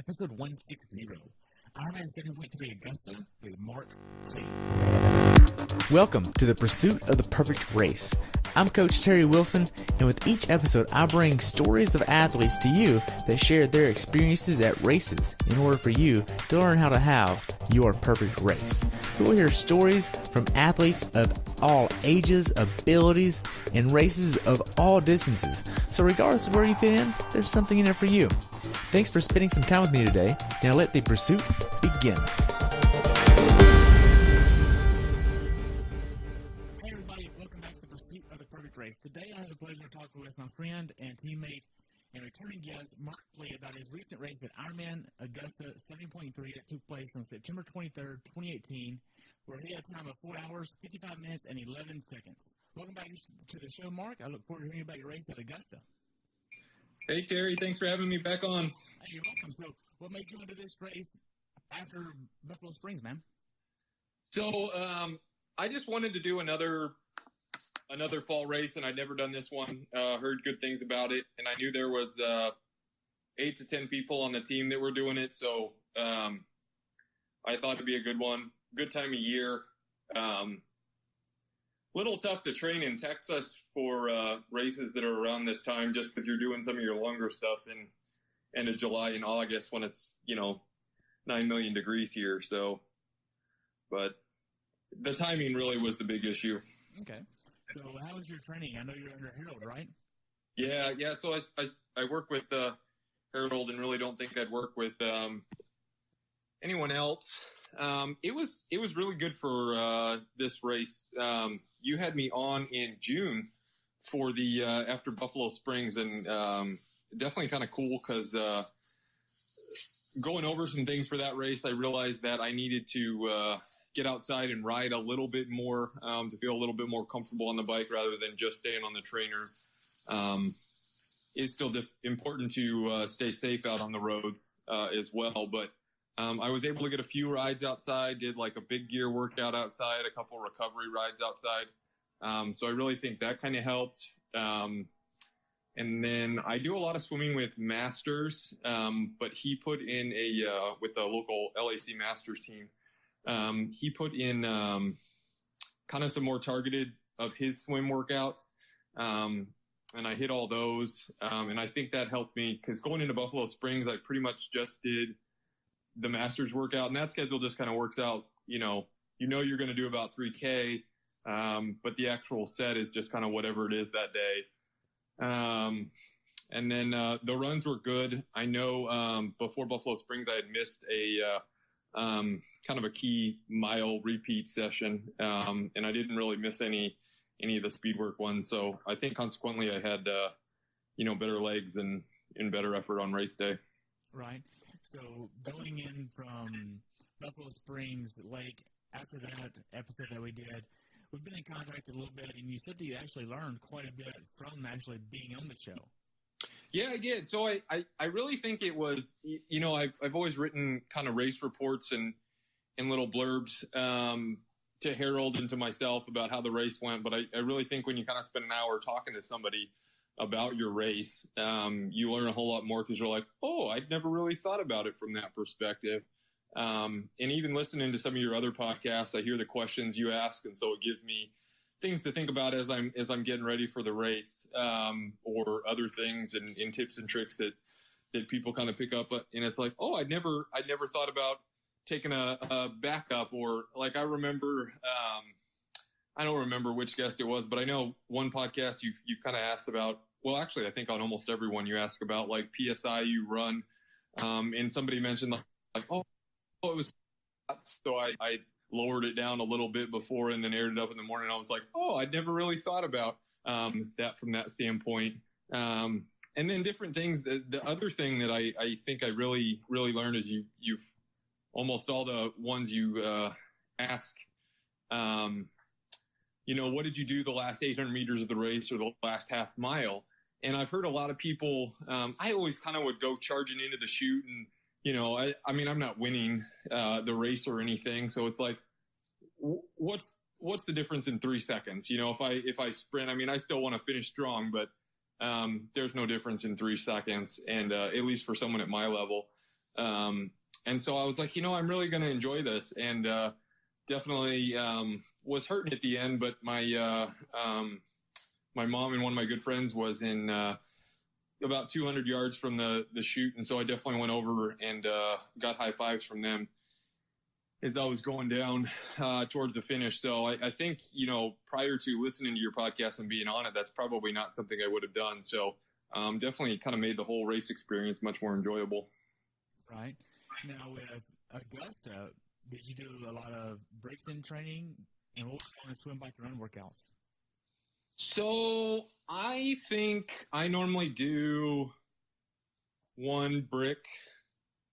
episode 160, IRONMAN 7.3 Augusta with Mark Clee. Welcome to the pursuit of the perfect race. I'm Coach Terry Wilson, and with each episode, I bring stories of athletes to you that share their experiences at races in order for you to learn how to have your perfect race. We will hear stories from athletes of all ages, abilities, and races of all distances. So regardless of where you fit in, there's something in it for you. Thanks for spending some time with me today. Now let the pursuit begin. Hey everybody, welcome back to the Pursuit of the Perfect Race. Today I have the pleasure of talking with my friend and teammate and returning guest, Mark Clee, about his recent race at IRONMAN Augusta 7.3 that took place on September 23rd, 2018, where he had a time of 4 hours, 55 minutes, and 11 seconds. Welcome back to the show, Mark. I look forward to hearing about your race at Augusta. Hey, Terry. Thanks for having me back on. Hey, you're welcome. So, what made you into this race after Buffalo Springs, man? So, I just wanted to do another fall race, and I'd never done this one. Heard good things about it, and I knew there was 8 to 10 people on the team that were doing it, so I thought it'd be a good one. Good time of year. Little tough to train in Texas for races that are around this time, just because you're doing some of your longer stuff in end of July and August when it's 9 million degrees here. So, but the timing really was the big issue. Okay. So how was your training? I know you're under Harold, right? Yeah. So I work with Harold, and really don't think I'd work with anyone else. It was really good for this race. You had me on in June for the after Buffalo Springs, and definitely kind of cool because going over some things for that race, I realized that I needed to get outside and ride a little bit more to feel a little bit more comfortable on the bike rather than just staying on the trainer. It's still important to stay safe out on the road as well, but I was able to get a few rides outside, did like a big gear workout outside, a couple recovery rides outside. So I really think that kind of helped. And then I do a lot of swimming with Masters, but he put in with the local LAC Masters team, he put in kind of some more targeted of his swim workouts. And I hit all those. And I think that helped me because going into Buffalo Springs, I pretty much just did the Masters workout, and that schedule just kind of works out. You know you're going to do about 3K, but the actual set is just kind of whatever it is that day. And then the runs were good. I know before Buffalo Springs, I had missed a kind of a key mile repeat session, and I didn't really miss any of the speed work ones. So I think consequently I had better legs and better effort on race day. Right. So going in from Buffalo Springs Lake, after that episode that we did, we've been in contact a little bit, and you said that you actually learned quite a bit from actually being on the show. Yeah, I did. So I really think it was, I've always written kind of race reports and little blurbs to Harold and to myself about how the race went, but I really think when you kind of spend an hour talking to somebody about your race, you learn a whole lot more because you're like, oh, I'd never really thought about it from that perspective. And even listening to some of your other podcasts, I hear the questions you ask, and so it gives me things to think about as I'm getting ready for the race, or other things and tips and tricks that people kind of pick up. And it's like, oh, I'd never thought about taking a backup, or like I remember. I don't remember which guest it was, but I know one podcast you kind of asked about. Well, actually, I think on almost every one you ask about like PSI you run, and somebody mentioned like oh, it was, so I lowered it down a little bit before and then aired it up in the morning. I was like, oh, I'd never really thought about that from that standpoint. And then different things. The other thing that I think I really learned is you've almost all the ones you ask. What did you do the last 800 meters of the race or the last half mile? And I've heard a lot of people, I always kind of would go charging into the chute and, I mean, I'm not winning the race or anything. So it's like, what's the difference in 3 seconds? If I sprint, I mean, I still want to finish strong, but there's no difference in 3 seconds. And at least for someone at my level, And so I was like, I'm really going to enjoy this, and definitely was hurting at the end. But my my mom and one of my good friends was in about 200 yards from the chute, and so I definitely went over and got high fives from them as I was going down towards the finish. So I think, prior to listening to your podcast and being on it, that's probably not something I would have done. So definitely kind of made the whole race experience much more enjoyable. Right. Now, with Augusta, did you do a lot of breaks in training, and what was on swim, bike, and run workouts? So I think I normally do one brick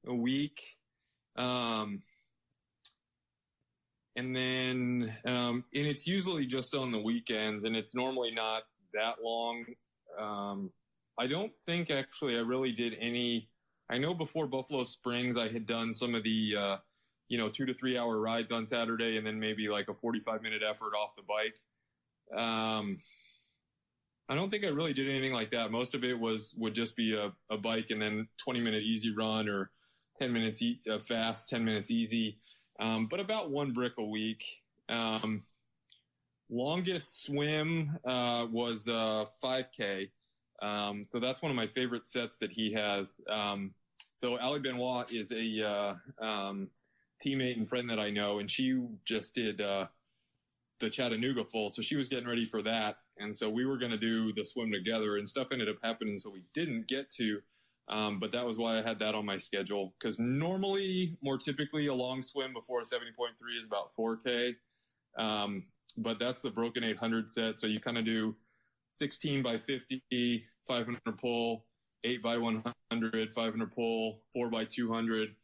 a week. And then, and it's usually just on the weekends, and it's normally not that long. I don't think actually I really did any. I know before Buffalo Springs, I had done some of the, 2 to 3 hour rides on Saturday, and then maybe like a 45-minute effort off the bike. I don't think I really did anything like that. Most of it would just be a bike and then 20-minute easy run, or 10 minutes fast, 10 minutes easy. But about one brick a week. Longest swim was 5K. So that's one of my favorite sets that he has. So Ali Benoit is a teammate and friend that I know, and she just did the Chattanooga full, so she was getting ready for that. And so we were going to do the swim together, and stuff ended up happening, so we didn't get to. But that was why I had that on my schedule, because normally, more typically, a long swim before a 70.3 is about 4K. But that's the broken 800 set. So you kind of do 16 by 50, 500 pull, 8 by 100, 500 pull, 4 by 200.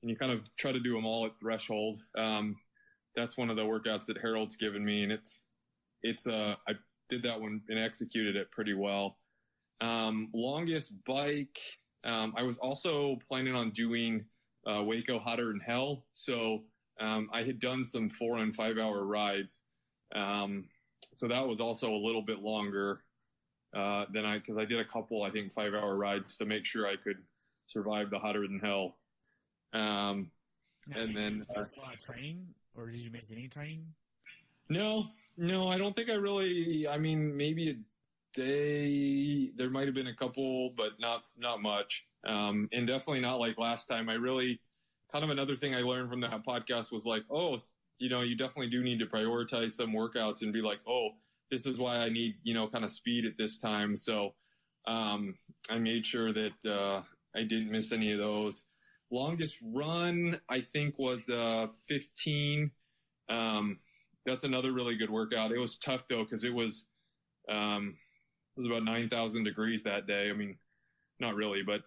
And you kind of try to do them all at threshold. That's one of the workouts that Harold's given me. And I did that one and executed it pretty well. Longest bike. I was also planning on doing Waco Hotter Than Hell. So I had done some 4 and 5 hour rides. So that was also a little bit longer because I did a couple, I think, 5 hour rides to make sure I could survive the Hotter Than Hell. Now, and then did you miss a lot of training, or did you miss any training? No, I don't think I really. I mean, maybe a day. There might have been a couple, but not much. And definitely not like last time. I really kind of another thing I learned from that podcast was like, you definitely do need to prioritize some workouts and be like, this is why I need, kind of speed at this time. So I made sure that I didn't miss any of those. Longest run, I think, was 15. That's another really good workout. It was tough though, because it was about 9,000 degrees that day. I mean, not really, but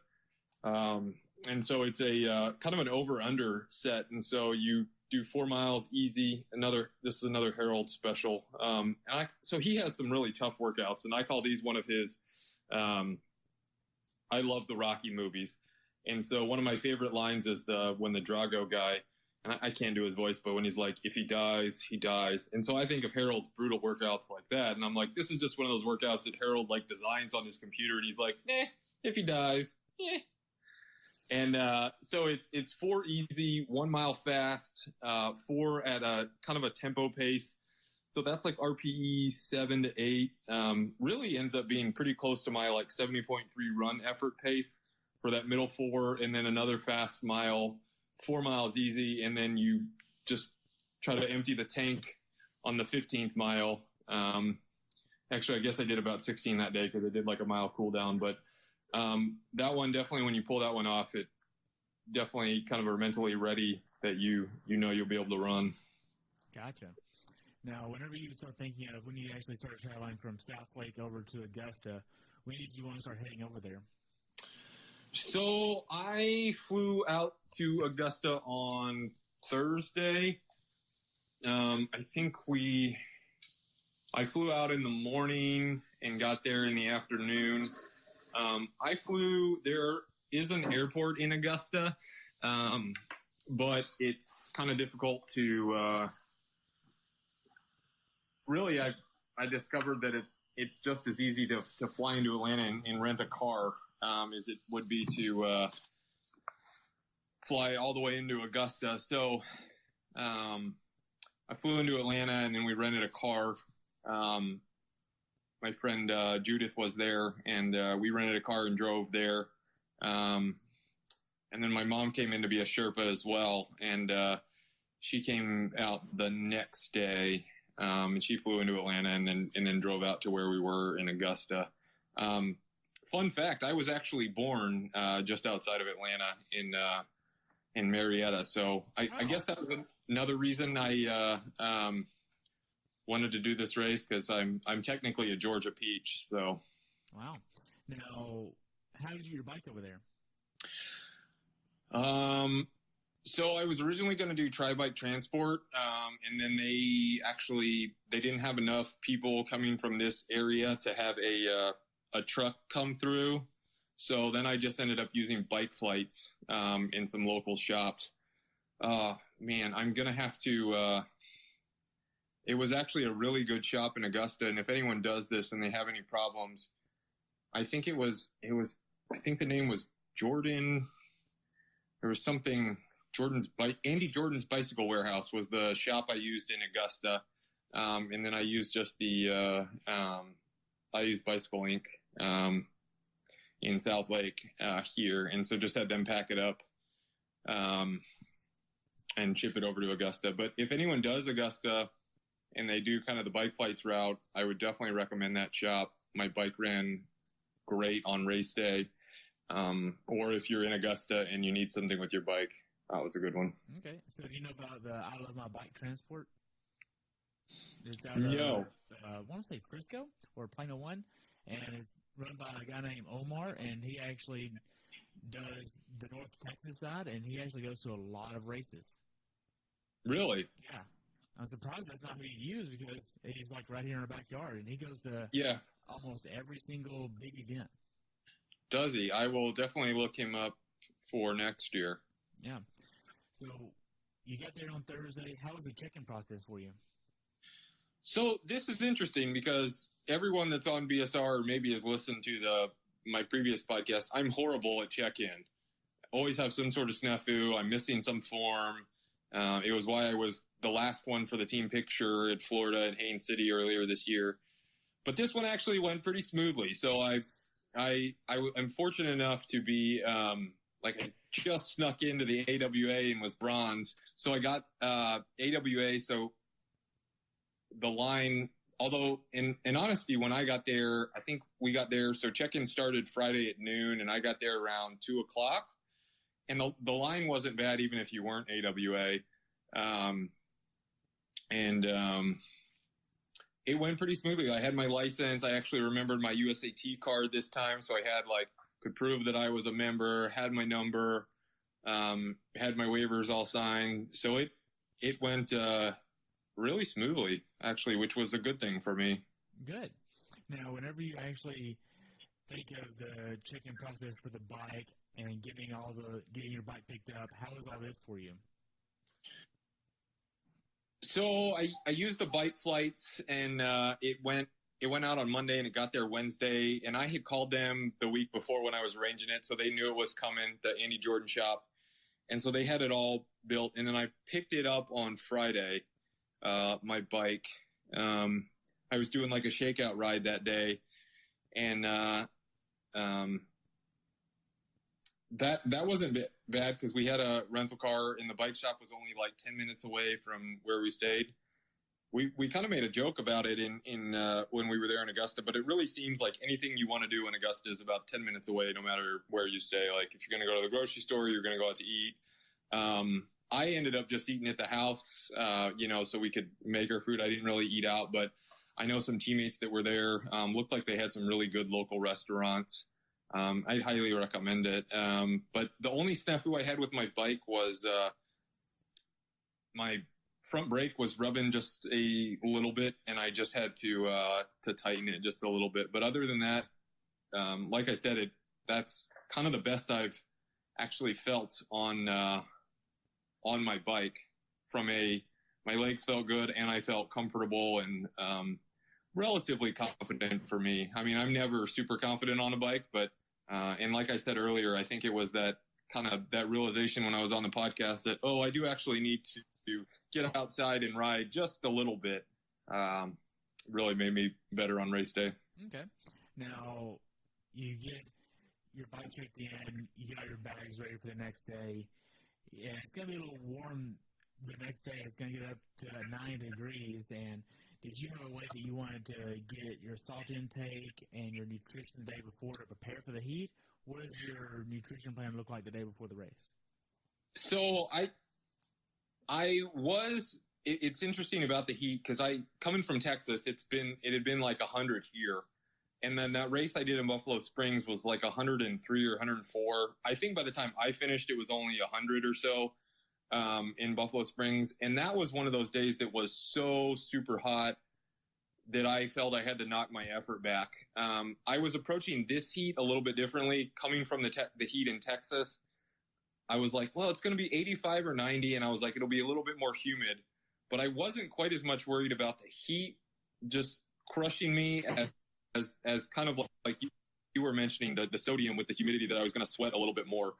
and so it's a kind of an over-under set, and so you do 4 miles easy. This is another Harold special. So he has some really tough workouts, and I call these one of his. I love the Rocky movies, and so one of my favorite lines is when the Drago guy. And I can't do his voice, but when he's like, if he dies, he dies. And so I think of Harold's brutal workouts like that. And I'm like, this is just one of those workouts that Harold designs on his computer. And he's like, if he dies, And so it's 4 easy, 1 mile fast, 4 at a kind of a tempo pace. So that's like RPE 7 to 8. Really ends up being pretty close to my 70.3 run effort pace for that middle 4. And then another fast mile. 4 miles easy, and then you just try to empty the tank on the 15th mile. Actually, I guess I did about 16 that day because I did a mile cool down. But that one, definitely, when you pull that one off, it definitely kind of are mentally ready that you'll be able to run. Gotcha. Now, whenever you start thinking of when you actually start traveling from Southlake over to Augusta, when did you want to start heading over there? So I flew out to Augusta on Thursday. I think I flew out in the morning and got there in the afternoon. There is an airport in Augusta, but it's kind of difficult to, really, I discovered that it's just as easy to fly into Atlanta and rent a car as it would be to fly all the way into Augusta. So I flew into Atlanta, and then we rented a car. My friend Judith was there, and we rented a car and drove there. And then my mom came in to be a Sherpa as well, and she came out the next day, and she flew into Atlanta and then drove out to where we were in Augusta. Fun fact, I was actually born just outside of Atlanta in Marietta, so I guess that was another reason I wanted to do this race, because I'm technically a Georgia peach. So, wow. Now, how did you get your bike over there? So I was originally going to do tri-bike transport, and then they didn't have enough people coming from this area to have a truck come through. So then I just ended up using bike flights in some local shops. Man, I'm going to have to, it was actually a really good shop in Augusta. And if anyone does this and they have any problems, I think I think the name was Jordan. There was something, Andy Jordan's Bicycle Warehouse was the shop I used in Augusta. And then I used just I used Bicycle Inc. In Southlake here. And so just had them pack it up and ship it over to Augusta. But if anyone does Augusta and they do kind of the bike flights route, I would definitely recommend that shop. My bike ran great on race day. Or if you're in Augusta and you need something with your bike, that was a good one. Okay. So do you know about the I Love My Bike Transport? It's out No. I want to say Frisco or Plano 1. And it's run by a guy named Omar, and he actually does the North Texas side, and he actually goes to a lot of races. Really? Yeah. I'm surprised that's not who you use, because he's like right here in our backyard, and he goes to almost every single big event. Does he? I will definitely look him up for next year. Yeah. So you got there on Thursday. How was the check-in process for you? So this is interesting, because everyone that's on BSR maybe has listened to my previous podcast. I'm horrible at check-in. Always have some sort of snafu. I'm missing some form. It was why I was the last one for the team picture at Florida at Haines City earlier this year. But this one actually went pretty smoothly. So I'm fortunate enough to be I just snuck into the AWA and was bronze. So I got AWA. So the line, although in honesty, when I got there, I think we got there. So check-in started Friday at noon, and I got there around 2:00. And the line wasn't bad, even if you weren't AWA. It went pretty smoothly. I had my license. I actually remembered my USAT card this time. So I had could prove that I was a member, had my number, had my waivers all signed. So it went, really smoothly, actually, which was a good thing for me. Good. Now, whenever you actually think of the check-in process for the bike and getting your bike picked up, how is all this for you? So I used the bike flights, and it went out on Monday, and it got there Wednesday. And I had called them the week before when I was arranging it, so they knew it was coming, the Andy Jordan shop. And so they had it all built, and then I picked it up on Friday. My bike. I was doing a shakeout ride that day, and that wasn't bad, because we had a rental car, and the bike shop was only 10 minutes away from where we stayed. We kind of made a joke about it in when we were there in Augusta, but it really seems like anything you want to do in Augusta is about 10 minutes away, no matter where you stay. If you're going to go to the grocery store, you're going to go out to eat. I ended up just eating at the house, so we could make our food. I didn't really eat out, but I know some teammates that were there, looked like they had some really good local restaurants. I'd highly recommend it. But the only snafu I had with my bike was, my front brake was rubbing just a little bit, and I just had to tighten it just a little bit. But other than that, like I said, that's kind of the best I've actually felt on my bike. My legs felt good, and I felt comfortable and relatively confident for me. I mean, I'm never super confident on a bike, but and like I said earlier, I think it was that kind of that realization when I was on the podcast that, I do actually need to get outside and ride just a little bit. Really made me better on race day. Okay. Now, you get your bike kicked in, you got your bags ready for the next day. Yeah, it's going to be a little warm the next day. It's going to get up to 9 degrees. And did you have a way that you wanted to get your salt intake and your nutrition the day before to prepare for the heat? What does your nutrition plan look like the day before the race? So it's interesting about the heat because coming from Texas, it had been like 100 here. And then that race I did in Buffalo Springs was like 103 or 104. I think by the time I finished, it was only 100 or so in Buffalo Springs. And that was one of those days that was so super hot that I felt I had to knock my effort back. I was approaching this heat a little bit differently. Coming from the heat in Texas, I was like, well, it's going to be 85 or 90. And I was like, it'll be a little bit more humid. But I wasn't quite as much worried about the heat just crushing me as kind of like you were mentioning the sodium with the humidity, that I was going to sweat a little bit more.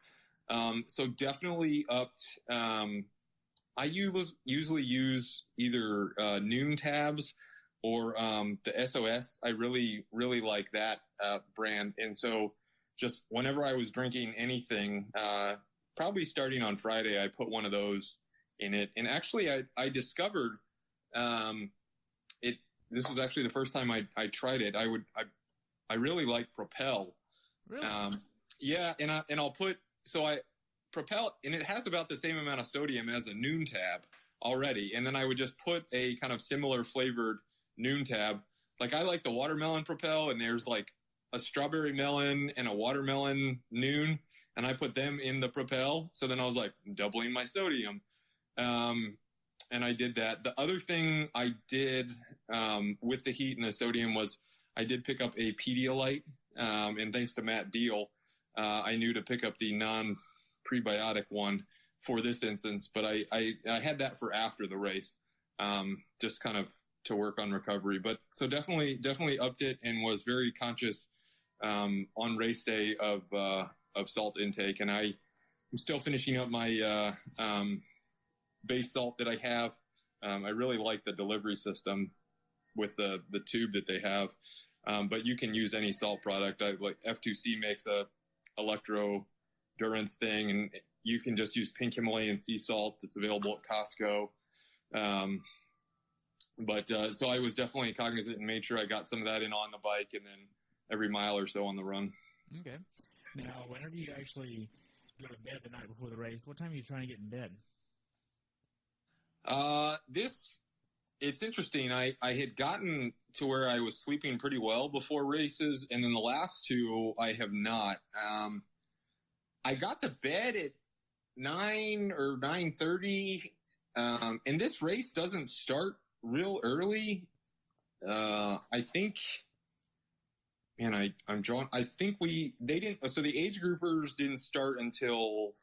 So definitely upped. I usually use either Noon tabs or the SOS. I really, really like that brand. And so just whenever I was drinking anything, probably starting on Friday, I put one of those in it. And actually I discovered this was actually the first time I tried it. I really like Propel. Really? Yeah. And I'll put, Propel, and it has about the same amount of sodium as a Noon tab already. And then I would just put a kind of similar flavored Noon tab. Like I like the watermelon Propel, and there's like a strawberry melon and a watermelon Noon, and I put them in the Propel. So then I was like doubling my sodium. And I did that. The other thing I did with the heat and the sodium was I did pick up a Pedialyte, and thanks to Matt Deal, I knew to pick up the non-prebiotic one for this instance, but I had that for after the race, just kind of to work on recovery. But so definitely upped it and was very conscious on race day of salt intake. And I'm still finishing up my base salt that I have. I really like the delivery system with the tube that they have. But you can use any salt product. Like F2C makes a electro Durance thing, and you can just use pink Himalayan sea salt that's available at Costco. So I was definitely cognizant and made sure I got some of that in on the bike, and then every mile or so on the run. Okay. Now, whenever you actually go to bed the night before the race, what time are you trying to get in bed? It's interesting. I had gotten to where I was sleeping pretty well before races, and then the last two I have not. I got to bed at 9 or 9:30, and this race doesn't start real early. I think, man, I'm drawn. I think they didn't. So the age groupers didn't start until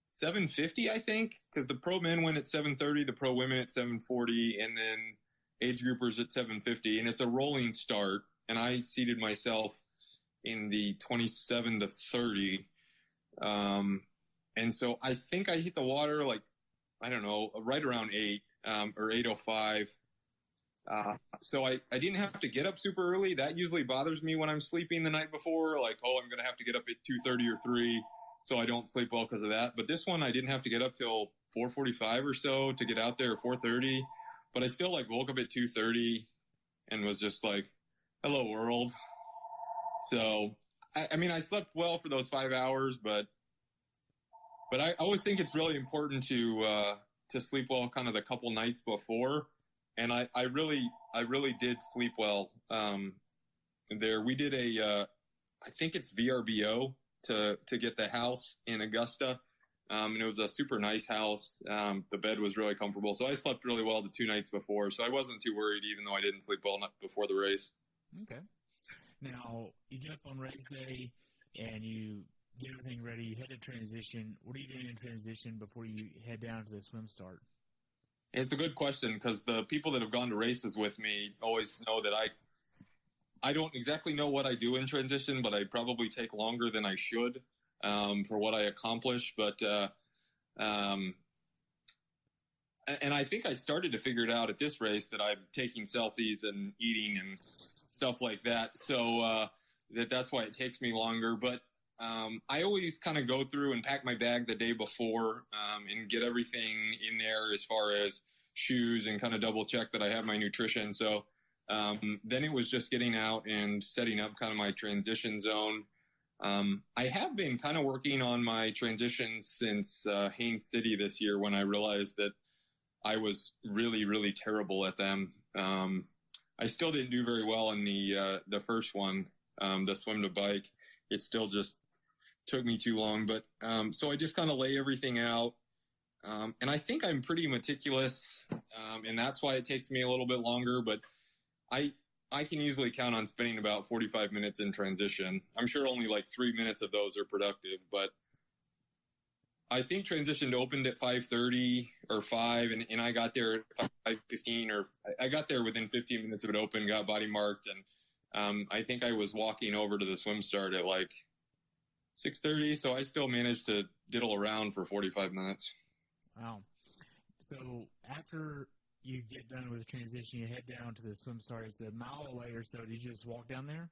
7:50, I think, because the pro men went at 7:30, the pro women at 7:40, and then age groupers at 7:50, and it's a rolling start. And I seated myself in the 27 to 30, and so I think I hit the water like, I don't know, right around 8 or 8:05. So I didn't have to get up super early. That usually bothers me when I'm sleeping the night before, like, I'm going to have to get up at 2:30 or 3. So I don't sleep well because of that. But this one, I didn't have to get up till 4:45 or so to get out there, 4:30. But I still woke up at 2:30 and was just like, hello world. So, I mean, I slept well for those 5 hours, but I always think it's really important to sleep well kind of the couple nights before. And I really did sleep well. There, we did I think it's VRBO to get the house in Augusta. And it was a super nice house. The bed was really comfortable. So I slept really well the 2 nights before. So I wasn't too worried, even though I didn't sleep well before the race. Okay. Now, you get up on race day and you get everything ready. You head to transition. What are you doing in transition before you head down to the swim start? It's a good question, because the people that have gone to races with me always know that I don't exactly know what I do in transition, but I probably take longer than I should. for what I accomplished. But, and I think I started to figure it out at this race that I'm taking selfies and eating and stuff like that. So, that's why it takes me longer. But, I always kind of go through and pack my bag the day before, and get everything in there as far as shoes and kind of double check that I have my nutrition. So, then it was just getting out and setting up kind of my transition zone. I have been kind of working on my transitions since Haines City this year when I realized that I was really, really terrible at them. I still didn't do very well in the first one, the swim to bike. It still just took me too long. But so I just kind of lay everything out. And I think I'm pretty meticulous, and that's why it takes me a little bit longer. But I can usually count on spending about 45 minutes in transition. I'm sure only like 3 minutes of those are productive, but I think transition opened at 5:30 or 5, and I got there at 5:15, or I got there within 15 minutes of it open, got body marked, and I think I was walking over to the swim start at like 6:30, so I still managed to diddle around for 45 minutes. Wow. So after you get done with the transition, you head down to the swim start. It's a mile away or so. Did you just walk down there?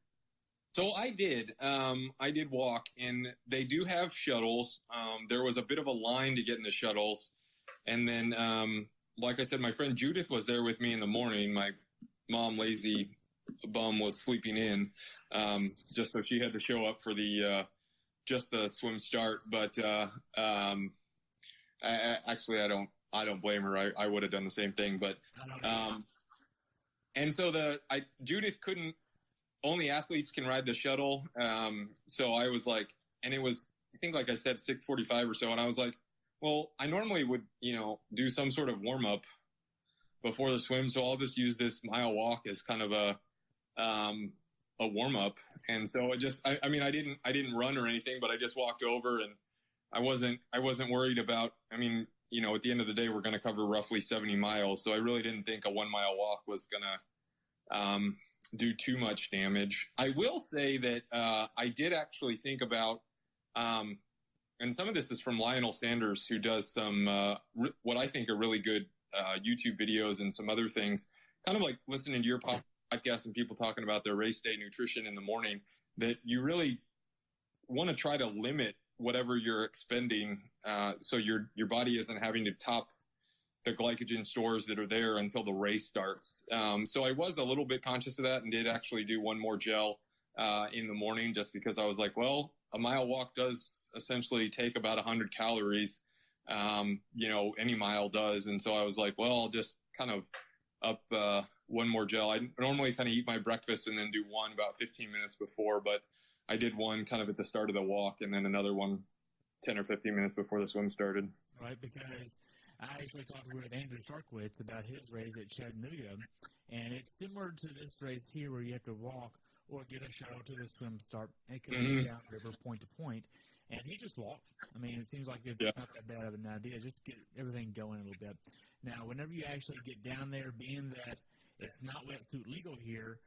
So I did. I did walk, and they do have shuttles. There was a bit of a line to get in the shuttles. And then, like I said, my friend Judith was there with me in the morning. My mom, lazy bum, was sleeping in, just so she had to show up for just the swim start. But actually, I don't blame her. I would have done the same thing. But and so Judith couldn't. Only athletes can ride the shuttle. So I was like, and it was, I think, like I said, 6:45 or so. And I was like, well, I normally would, do some sort of warm up before the swim. So I'll just use this mile walk as kind of a warm up. And so it just, I mean, I didn't run or anything, but I just walked over, and I wasn't worried about, at the end of the day, we're going to cover roughly 70 miles. So I really didn't think a 1 mile walk was going to, do too much damage. I will say that I did actually think about, and some of this is from Lionel Sanders, who does some what I think are really good YouTube videos and some other things, kind of like listening to your podcast and people talking about their race day nutrition in the morning, that you really want to try to limit whatever you're expending, so your body isn't having to top the glycogen stores that are there until the race starts. So I was a little bit conscious of that, and did actually do one more gel in the morning, just because I was like, well, a mile walk does essentially take about 100 calories. Any mile does. And so I was like, well, I'll just kind of up one more gel. I normally kind of eat my breakfast and then do one about 15 minutes before, but I did one kind of at the start of the walk, and then another one 10 or 15 minutes before the swim started. Right, because I actually talked with Andrew Starkwitz about his race at Chattanooga, and it's similar to this race here where you have to walk or get a shuttle to the swim start, because it's downriver point to point, and he just walked. I mean, it seems like it's not that bad of an idea. Just get everything going a little bit. Now, whenever you actually get down there, being that it's not wetsuit legal here,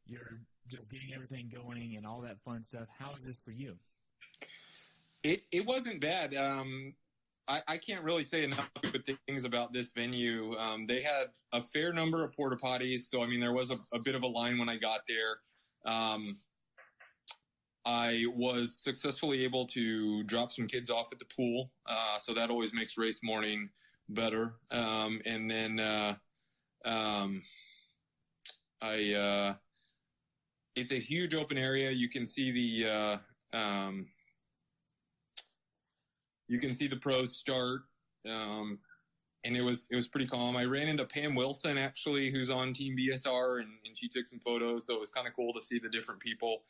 you're just getting everything going and all that fun stuff. How is this for you? It wasn't bad. I can't really say enough good things about this venue. They had a fair number of porta potties, so there was a bit of a line when I got there. I was successfully able to drop some kids off at the pool, so that always makes race morning better. And then it's a huge open area. You can see the pros start, and it was pretty calm. I ran into Pam Wilson, actually, who's on Team BSR, and she took some photos, so it was kind of cool to see the different people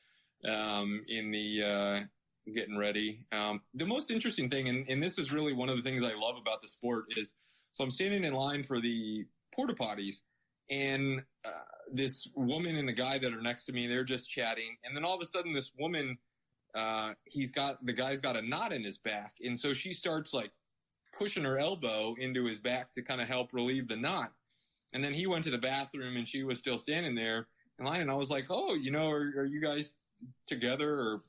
in the getting ready. The most interesting thing, and this is really one of the things I love about the sport, is so I'm standing in line for the porta potties, and this woman and the guy that are next to me, they're just chatting, and then all of a sudden this woman, the guy's got a knot in his back, and so she starts like pushing her elbow into his back to kind of help relieve the knot. And then he went to the bathroom, and she was still standing there in line, and I was like, oh, are you guys together, or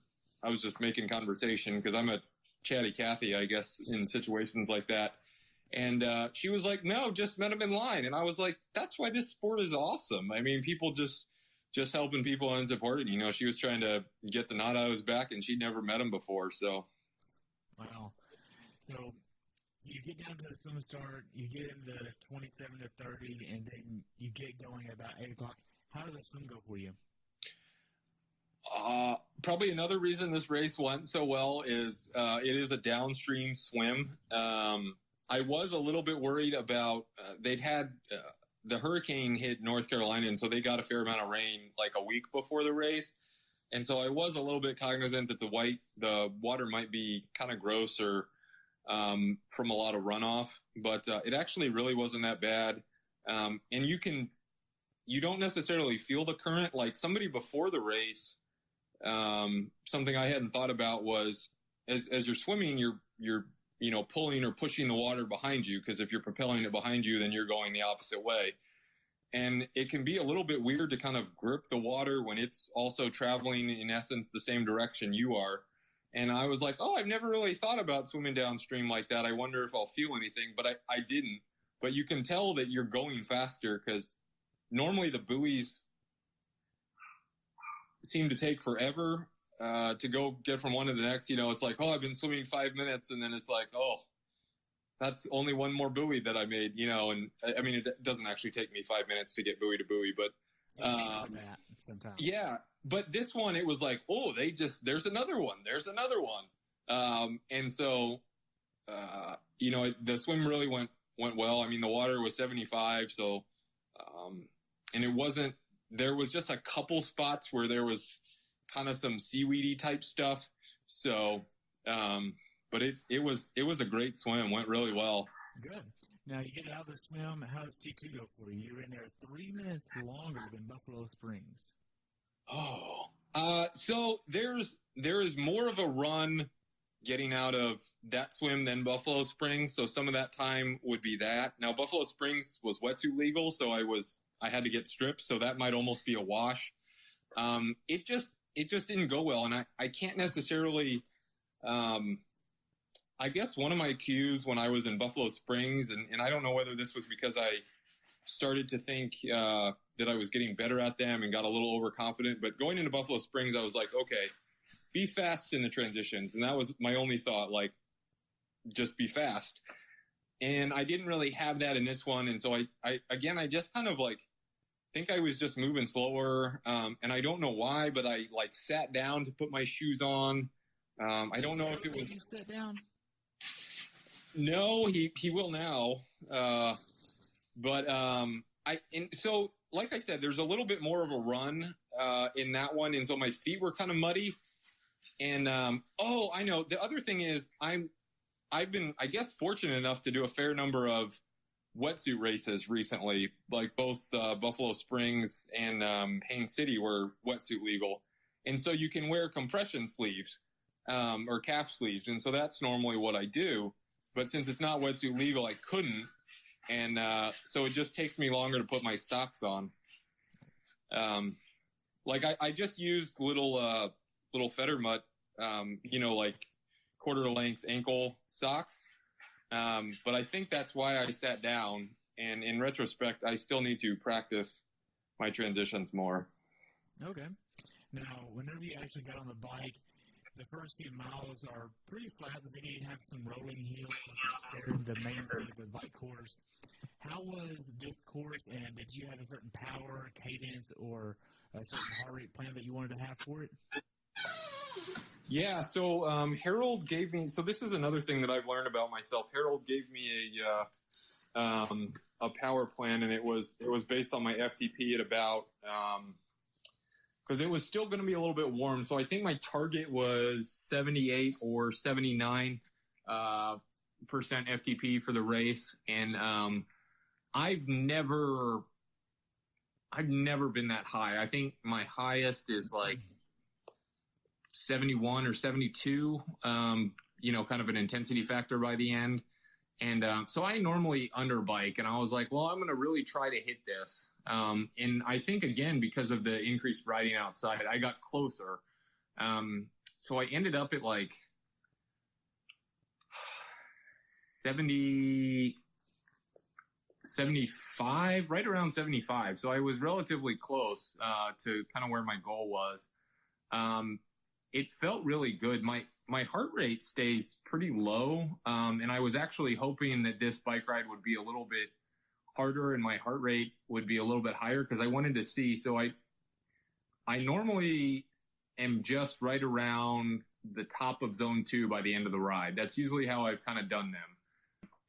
was just making conversation because I'm a chatty Cathy, I guess, in situations like that. And she was like, no, just met him in line. And I was like, that's why this sport is awesome. I mean, people just helping people unsupported. You know, she was trying to get the knot out of his back, and she'd never met him before. So, wow. So you get down to the swim start, you get into 27 to 30, and then you get going at about 8 o'clock. How does the swim go for you? Probably another reason this race went so well is it is a downstream swim. I was a little bit worried about they'd had the hurricane hit North Carolina, and so they got a fair amount of rain like a week before the race. And so I was a little bit cognizant that the water might be kind of gross or from a lot of runoff, but it actually really wasn't that bad. And you don't necessarily feel the current. Like somebody before the race, something I hadn't thought about was as you're swimming, you're pulling or pushing the water behind you, because if you're propelling it behind you, then you're going the opposite way. And it can be a little bit weird to kind of grip the water when it's also traveling, in essence, the same direction you are. And I was like, oh, I've never really thought about swimming downstream like that. I wonder if I'll feel anything, but I didn't. But you can tell that you're going faster, because normally the buoys seem to take forever to go get from one to the next. You know, it's like, oh, I've been swimming 5 minutes, and then it's like, oh, that's only one more buoy that I made, you know. And I mean, it doesn't actually take me 5 minutes to get buoy to buoy, but like that sometimes. Yeah. But this one, it was like, oh, there's another one. And so, the swim really went well. I mean, the water was 75. So, and there was just a couple spots where there was kind of some seaweedy type stuff. So, but it was a great swim. Went really well. Good. Now you get out of the swim. How did C2 go for you? You're in there 3 minutes longer than Buffalo Springs. So there is more of a run getting out of that swim than Buffalo Springs. So some of that time would be that. Now Buffalo Springs was wetsuit legal, so I had to get stripped. So that might almost be a wash. It just didn't go well. And I can't necessarily, I guess one of my cues when I was in Buffalo Springs, and I don't know whether this was because I started to think that I was getting better at them and got a little overconfident, but going into Buffalo Springs, I was like, okay, be fast in the transitions. And that was my only thought, like, just be fast. And I didn't really have that in this one. And so I just kind of like, think I was just moving slower. And I don't know why, but I like sat down to put my shoes on. I don't know if it was. Did you sit down? No, he will now. So like I said, there's a little bit more of a run in that one, and so my feet were kind of muddy. And I know the other thing is I've been, I guess, fortunate enough to do a fair number of wetsuit races recently, like both Buffalo Springs and Haines City were wetsuit legal, and so you can wear compression sleeves or calf sleeves, and so that's normally what I do. But since it's not wetsuit legal, I couldn't. And so it just takes me longer to put my socks on. I just used little feather mutt, like quarter length ankle socks. But I think that's why I sat down. And in retrospect, I still need to practice my transitions more. Okay. Now, whenever you actually got on the bike, the first few miles are pretty flat, but then you have some rolling hills in the main side of the bike course. How was this course, and did you have a certain power, cadence, or a certain heart rate plan that you wanted to have for it? Yeah, so Harold gave me, so this is another thing that I've learned about myself. Harold gave me a power plan, and it was based on my FTP at about, because it was still going to be a little bit warm. So I think my target was 78 or 79% FTP for the race. And I've never been that high. I think my highest is like 71 or 72, kind of an intensity factor by the end. And so I normally underbike, and I was like, well, I'm going to really try to hit this. And I think, again, because of the increased riding outside, I got closer. so I ended up at like 75, right around 75. So I was relatively close to kind of where my goal was. It felt really good. My heart rate stays pretty low, and I was actually hoping that this bike ride would be a little bit harder and my heart rate would be a little bit higher because I wanted to see. So I normally am just right around the top of zone 2 by the end of the ride. That's usually how I've kind of done them.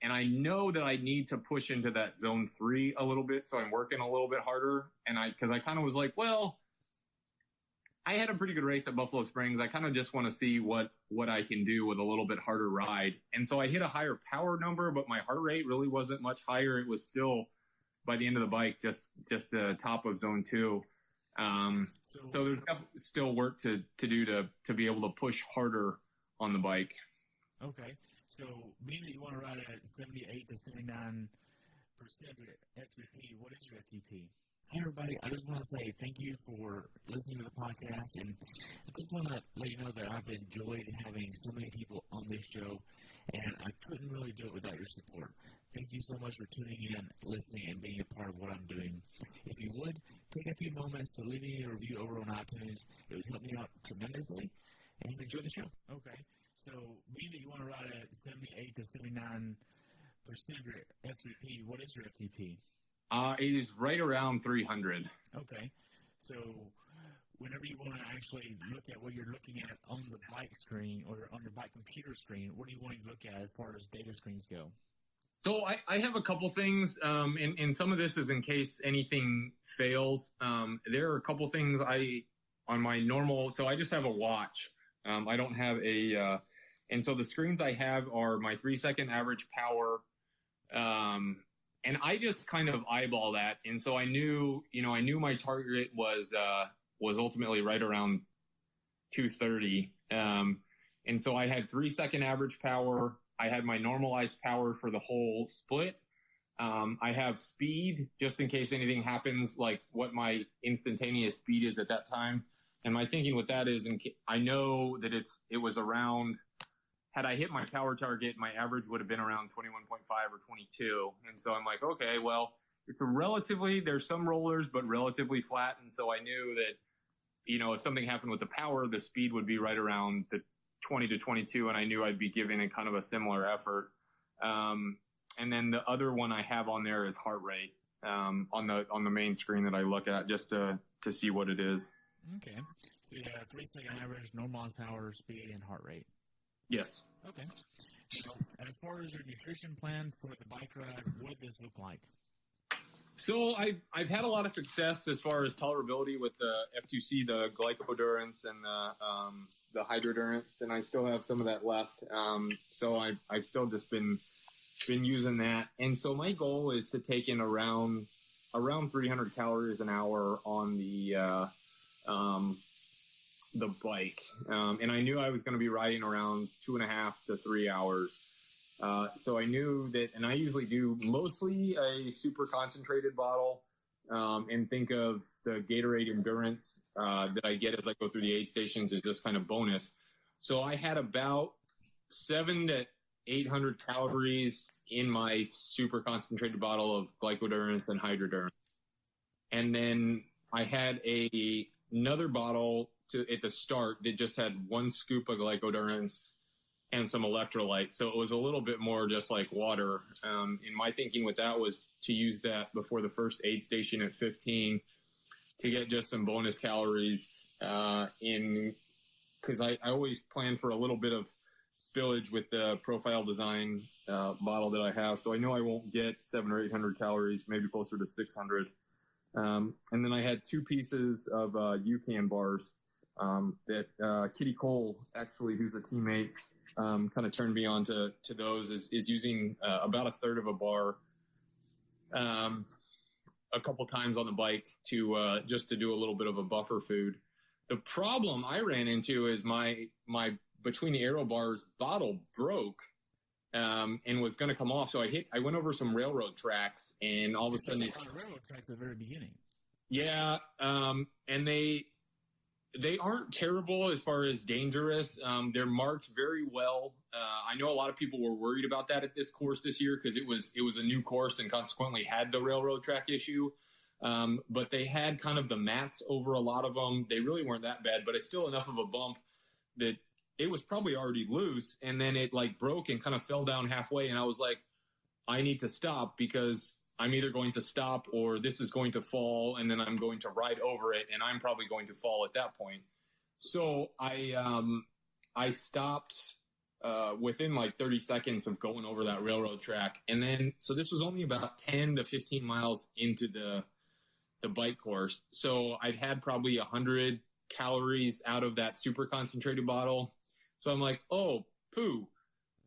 And I know that I need to push into that zone 3 a little bit, so I'm working a little bit harder. And because I kind of was like, well, I had a pretty good race at Buffalo Springs. I kind of just want to see what I can do with a little bit harder ride. And so I hit a higher power number, but my heart rate really wasn't much higher. It was still, by the end of the bike, just the top of zone 2. So there's still work to do to be able to push harder on the bike. Okay. So being that you want to ride at 78 to 79% FTP, what is your FTP? Hey, everybody, I just want to say thank you for listening to the podcast, and I just want to let you know that I've enjoyed having so many people on this show, and I couldn't really do it without your support. Thank you so much for tuning in, listening, and being a part of what I'm doing. If you would, take a few moments to leave me a review over on iTunes. It would help me out tremendously, and enjoy the show. Okay, so being that you want to ride at 78 to 79% of your FTP, what is your FTP? It is right around 300. Okay. So whenever you want to actually look at what you're looking at on the bike screen or on your bike computer screen, what do you want to look at as far as data screens go? So I have a couple things, and some of this is in case anything fails. There are a couple things on my normal, so I just have a watch. I don't have and so the screens I have are my 3-second average power, and I just kind of eyeball that. And so I knew my target was ultimately right around 230. And so I had 3-second average power. I had my normalized power for the whole split. I have speed just in case anything happens, like what my instantaneous speed is at that time. And my thinking with that is, I know that it was around, had I hit my power target, my average would have been around 21.5 or 22. And so I'm like, okay, well, there's some rollers, but relatively flat. And so I knew that, if something happened with the power, the speed would be right around the 20 to 22. And I knew I'd be giving it kind of a similar effort. And then the other one I have on there is heart rate, on the main screen that I look at just to see what it is. Okay. So you have 3-second average, normalized power, speed, and heart rate. Yes. Okay. So, as far as your nutrition plan for the bike ride, what does this look like? So I've had a lot of success as far as tolerability with the F2C, the glycodurance and the hydrodurance, and I still have some of that left. So I've still just been using that, and so my goal is to take in around 300 calories an hour on the bike. And I knew I was going to be riding around 2.5 to 3 hours. So I knew that, and I usually do mostly a super concentrated bottle, and think of the Gatorade Endurance that I get as I go through the aid stations as just kind of bonus. So I had about 700 to 800 calories in my super concentrated bottle of glycodurance and hydrodurance. And then I had another bottle at the start that just had 1 scoop of glycodurance and some electrolytes. So it was a little bit more just like water. And my thinking with that was to use that before the first aid station at 15 to get just some bonus calories because I always plan for a little bit of spillage with the Profile Design bottle that I have. So I know I won't get 700 or 800 calories, maybe closer to 600. And then I had 2 pieces of UCAN bars that Kitty Cole, actually, who's a teammate, kind of turned me on to those, is using about a third of a bar a couple times on the bike to just to do a little bit of a buffer food. The problem I ran into is my between the aero bars bottle broke and was going to come off. So I went over some railroad tracks, and all of a sudden, railroad tracks at the very beginning. Yeah, and They aren't terrible as far as dangerous. They're marked very well. I know a lot of people were worried about that at this course this year because it was a new course and consequently had the railroad track issue. But they had kind of the mats over a lot of them. They really weren't that bad, but it's still enough of a bump that it was probably already loose. And then it like broke and kind of fell down halfway. And I was like, I need to stop because I'm either going to stop or this is going to fall and then I'm going to ride over it and I'm probably going to fall at that point. So I stopped within like 30 seconds of going over that railroad track. And then, so this was only about 10 to 15 miles into the bike course. So I'd had probably 100 calories out of that super concentrated bottle. So I'm like, oh, poo.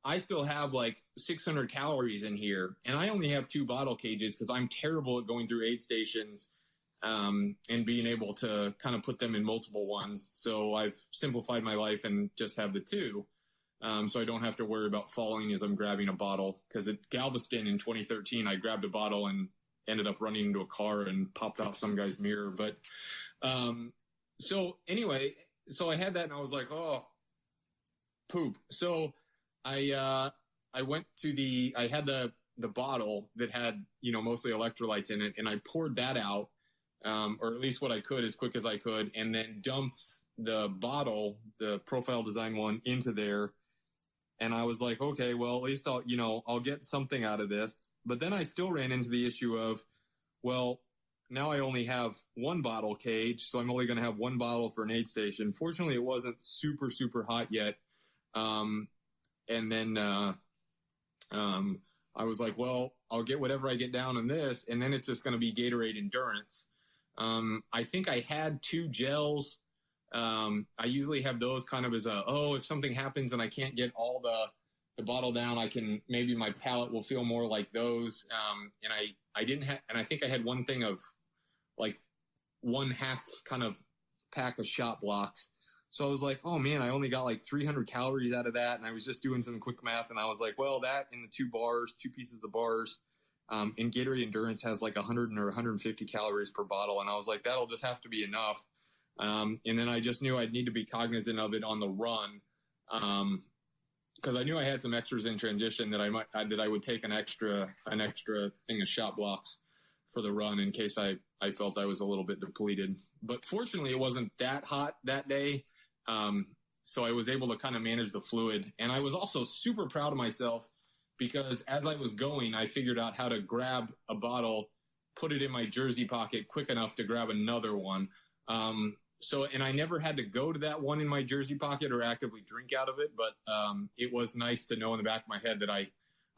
I still have like 600 calories in here, and I only have 2 bottle cages because I'm terrible at going through aid stations and being able to kind of put them in multiple ones. So I've simplified my life and just have the 2, so I don't have to worry about falling as I'm grabbing a bottle. Because at Galveston in 2013, I grabbed a bottle and ended up running into a car and popped off some guy's mirror. But so anyway, so I had that, and I was like, oh, poop. So I went to I had the bottle that had, mostly electrolytes in it, and I poured that out, or at least what I could as quick as I could, and then dumped the bottle, the Profile Design one, into there. And I was like, okay, well, at least I'll get something out of this. But then I still ran into the issue of, well, now I only have 1 bottle cage, so I'm only going to have 1 bottle for an aid station. Fortunately, it wasn't super, super hot yet. And then I was like, well, I'll get whatever I get down in this, and then it's just going to be Gatorade Endurance. I think I had 2 gels. I usually have those kind of as if something happens and I can't get all the bottle down, maybe my palate will feel more like those. And I didn't have, and I think I had one thing of like 1/2 kind of pack of shot blocks. So I was like, oh man, I only got like 300 calories out of that. And I was just doing some quick math. And I was like, well, that and the 2 pieces of bars, and Gatorade Endurance has like 100 or 150 calories per bottle. And I was like, that'll just have to be enough. And then I just knew I'd need to be cognizant of it on the run. Cause I knew I had some extras in transition that I would take an extra thing of shot blocks for the run in case I felt I was a little bit depleted. But fortunately it wasn't that hot that day. So I was able to kind of manage the fluid, and I was also super proud of myself because as I was going, I figured out how to grab a bottle, put it in my jersey pocket quick enough to grab another one. And I never had to go to that one in my jersey pocket or actively drink out of it. But, it was nice to know in the back of my head that I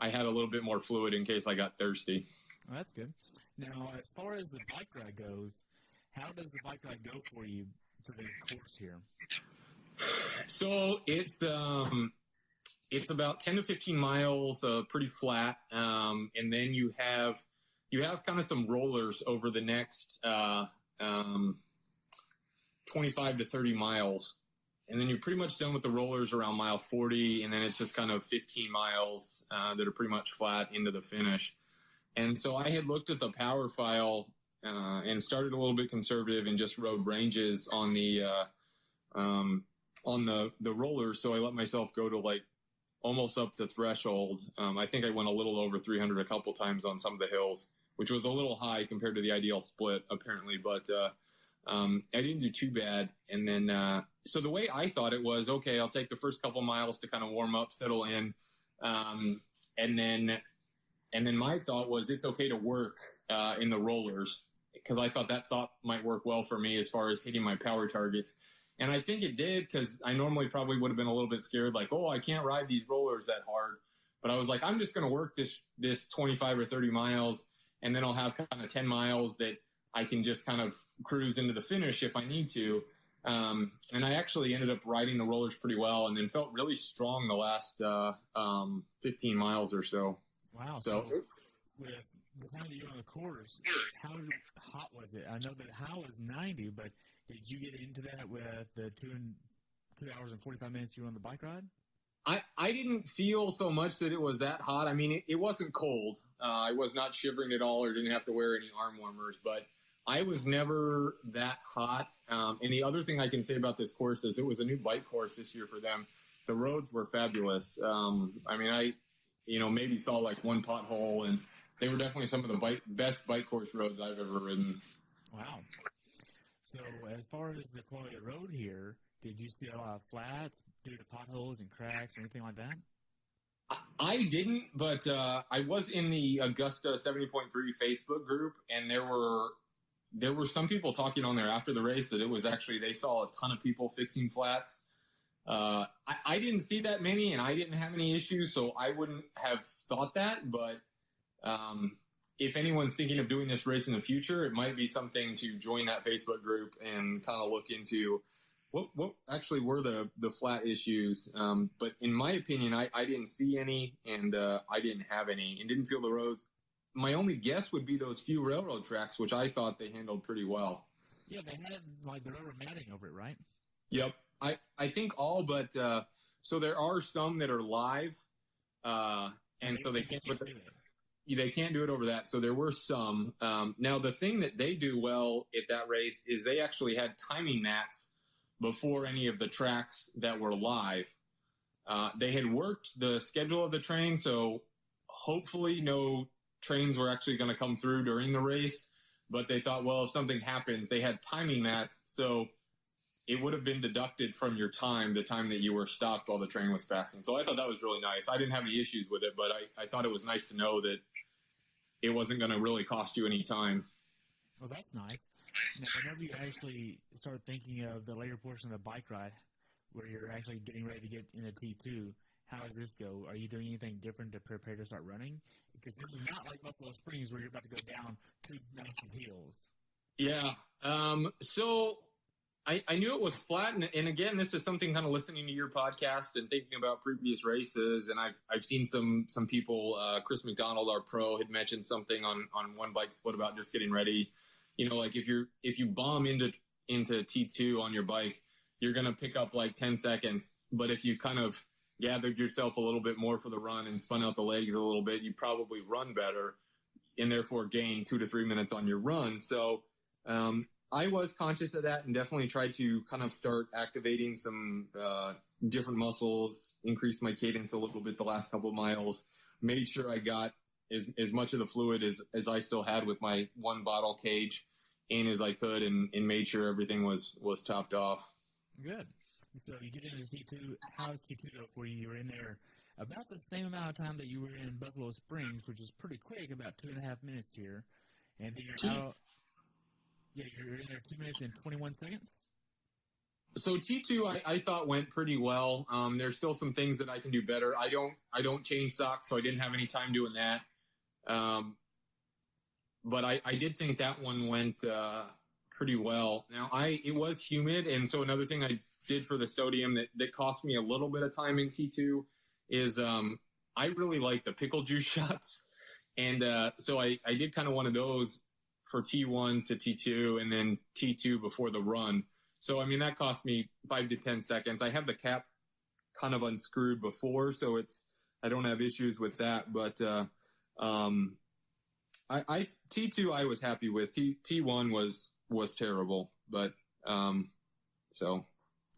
had a little bit more fluid in case I got thirsty. Oh, that's good. Now, as far as the bike ride goes, how does the bike ride go for you for the course here? So it's about 10 to 15 miles, pretty flat. And then you have kind of some rollers over the next, 25 to 30 miles. And then you're pretty much done with the rollers around mile 40. And then it's just kind of 15 miles, that are pretty much flat into the finish. And so I had looked at the power file, and started a little bit conservative and just rode ranges on the rollers. So I let myself go to like almost up to threshold. I think I went a little over 300 a couple times on some of the hills, which was a little high compared to the ideal split apparently, but, I didn't do too bad. And then, so the way I thought it was, okay, I'll take the first couple miles to kind of warm up, settle in. And then my thought was it's okay to work, in the rollers, because I thought that thought might work well for me as far as hitting my power targets. And I think it did, because I normally probably would have been a little bit scared, like, oh, I can't ride these rollers that hard. But I was like, I'm just going to work this 25 or 30 miles, and then I'll have kind of 10 miles that I can just kind of cruise into the finish if I need to. And I actually ended up riding the rollers pretty well, and then felt really strong the last 15 miles or so. Wow. So with the time that you were on the course, how hot was it? I know that high was 90, but did you get into that with the 2 hours and 45 minutes you were on the bike ride? I didn't feel so much that it was that hot. I mean, it wasn't cold. I was not shivering at all or didn't have to wear any arm warmers, but I was never that hot. And the other thing I can say about this course is it was a new bike course this year for them. The roads were fabulous. I maybe saw like one pothole, and they were definitely some of the best bike course roads I've ever ridden. Wow. So as far as the quality of the road here, did you see a lot of flats due to potholes and cracks or anything like that? I didn't, but I was in the Augusta 70.3 Facebook group, and there were some people talking on there after the race that it was actually, they saw a ton of people fixing flats. I didn't see that many, and I didn't have any issues, so I wouldn't have thought that. But if anyone's thinking of doing this race in the future, it might be something to join that Facebook group and kind of look into what actually were the flat issues. But in my opinion, I didn't see any, and I didn't have any, and didn't feel the roads. My only guess would be those few railroad tracks, which I thought they handled pretty well. Yeah, they had like the rubber matting over it, right? Yep. I think all but so there are some that are live, and so they can't do it. They can't do it over that. So there were some. Now the thing that they do well at that race is they actually had timing mats before any of the tracks that were live. They had worked the schedule of the train, so hopefully no trains were actually going to come through during the race. But they thought, well, if something happens, they had timing mats, so it would have been deducted from your time, the time that you were stopped while the train was passing. So I thought that was really nice. I didn't have any issues with it, but I thought it was nice to know that it wasn't going to really cost you any time. Well, that's nice. Now, whenever you actually start thinking of the later portion of the bike ride, where you're actually getting ready to get in a T2, how does this go? Are you doing anything different to prepare to start running? Because this is not like Buffalo Springs where you're about to go down two massive hills. Yeah. So I knew it was flat, and again, this is something kind of listening to your podcast and thinking about previous races, and I've seen some people. Chris McDonald, our pro, had mentioned something on one bike split about just getting ready. You know, like if you bomb into T2 on your bike, you're gonna pick up like 10 seconds. But if you kind of gathered yourself a little bit more for the run and spun out the legs a little bit, you probably run better and therefore gain 2 to 3 minutes on your run. So I was conscious of that and definitely tried to kind of start activating some different muscles, increase my cadence a little bit the last couple of miles, made sure I got as much of the fluid as I still had with my one bottle cage in as I could, and made sure everything was topped off. Good. So you get into T2. How does T2 go for you? You were in there about the same amount of time that you were in Buffalo Springs, which is pretty quick, about 2.5 minutes here. And then you're out. Yeah, you're in there 2 minutes and 21 seconds. So T2, I thought went pretty well. There's still some things that I can do better. I don't change socks, so I didn't have any time doing that. But I did think that one went pretty well. Now it was humid, and so another thing I did for the sodium that cost me a little bit of time in T2 is I really like the pickle juice shots, and so I did kind of one of those for T1 to T2, and then T2 before the run. So, I mean, that cost me 5 to 10 seconds. I have the cap kind of unscrewed before, so I don't have issues with that. But T2 I was happy with. T1 was terrible. But so.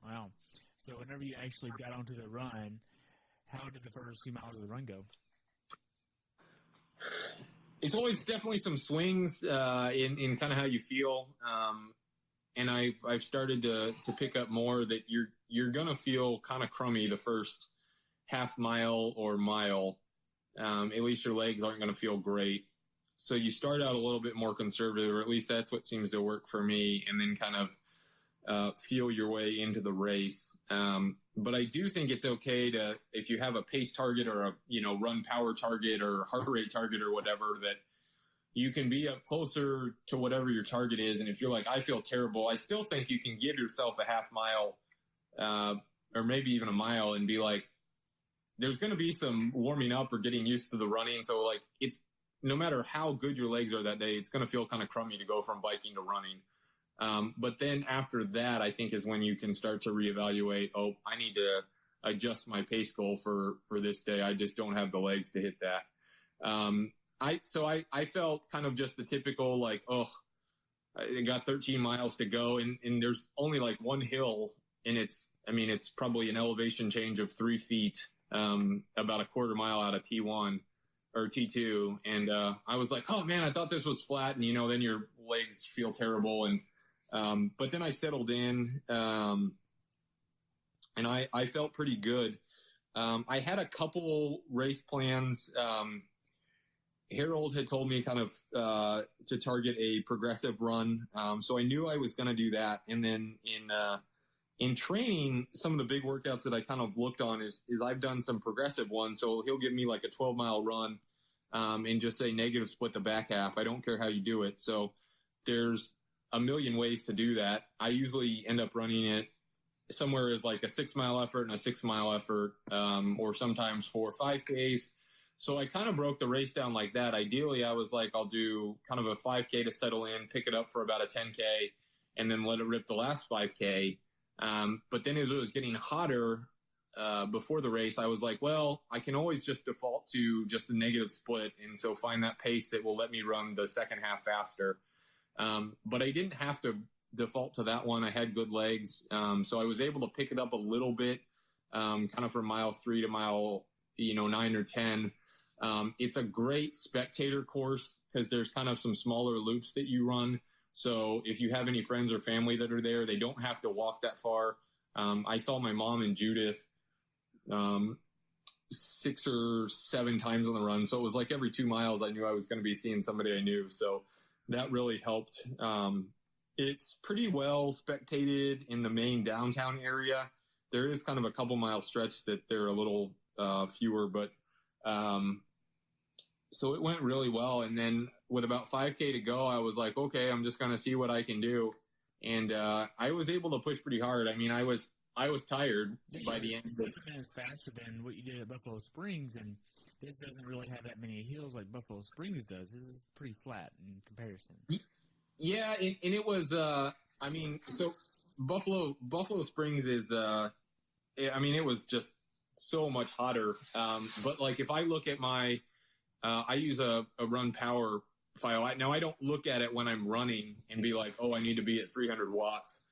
Wow. So whenever you actually got onto the run, how did the first few miles of the run go? It's always definitely some swings in kind of how you feel. And I've started to pick up more that you're going to feel kind of crummy the first half mile or mile. At least your legs aren't going to feel great. So you start out a little bit more conservative, or at least that's what seems to work for me, and then kind of feel your way into the race. But I do think it's okay to, if you have a pace target or a, run power target or heart rate target or whatever, that you can be up closer to whatever your target is. And if you're like, I feel terrible, I still think you can give yourself a half mile, or maybe even a mile, and be like, there's going to be some warming up or getting used to the running. So like, it's no matter how good your legs are that day, it's going to feel kind of crummy to go from biking to running. But then after that, I think is when you can start to reevaluate, I need to adjust my pace goal for this day. I just don't have the legs to hit that. I felt kind of just the typical, like, I got 13 miles to go, and there's only like one hill, and it's probably an elevation change of 3 feet, about a quarter mile out of T1 or T2. And, I was like, oh man, I thought this was flat. And, then your legs feel terrible. And, but then I settled in, and I felt pretty good. I had a couple race plans. Harold had told me kind of to target a progressive run, so I knew I was going to do that. And then in training, some of the big workouts that I kind of looked on is I've done some progressive ones. So he'll give me like a 12-mile run, and just say negative split the back half. I don't care how you do it. So there's a million ways to do that. I usually end up running it somewhere as like a 6-mile effort and a 6-mile effort, or sometimes 4 or 5Ks. So I kind of broke the race down like that. Ideally, I was like, I'll do kind of a 5K to settle in, pick it up for about a 10K, and then let it rip the last 5K. But then as it was getting hotter before the race, I was like, well, I can always just default to just the negative split, and so find that pace that will let me run the second half faster. But I didn't have to default to that one. I had good legs, so I was able to pick it up a little bit, kind of from mile 3 to mile 9 or 10. It's a great spectator course because there's kind of some smaller loops that you run. So if you have any friends or family that are there, they don't have to walk that far. I saw my mom and Judith 6 or 7 times on the run. So it was like every 2 miles, I knew I was going to be seeing somebody I knew. So that really helped. It's pretty well spectated in the main downtown area. There is kind of a couple mile stretch that they're a little fewer, but so it went really well. And then with about 5K to go, I was like, okay, I'm just going to see what I can do. And I was able to push pretty hard. I mean, I was tired by the end. 7 minutes faster than what you did at Buffalo Springs, and this doesn't really have that many hills like Buffalo Springs does. This is pretty flat in comparison. Yeah, and it was, so Buffalo Springs is, it was just so much hotter. But like if I look at my, I use a run power file. Now I don't look at it when I'm running and be like, oh, I need to be at 300 watts.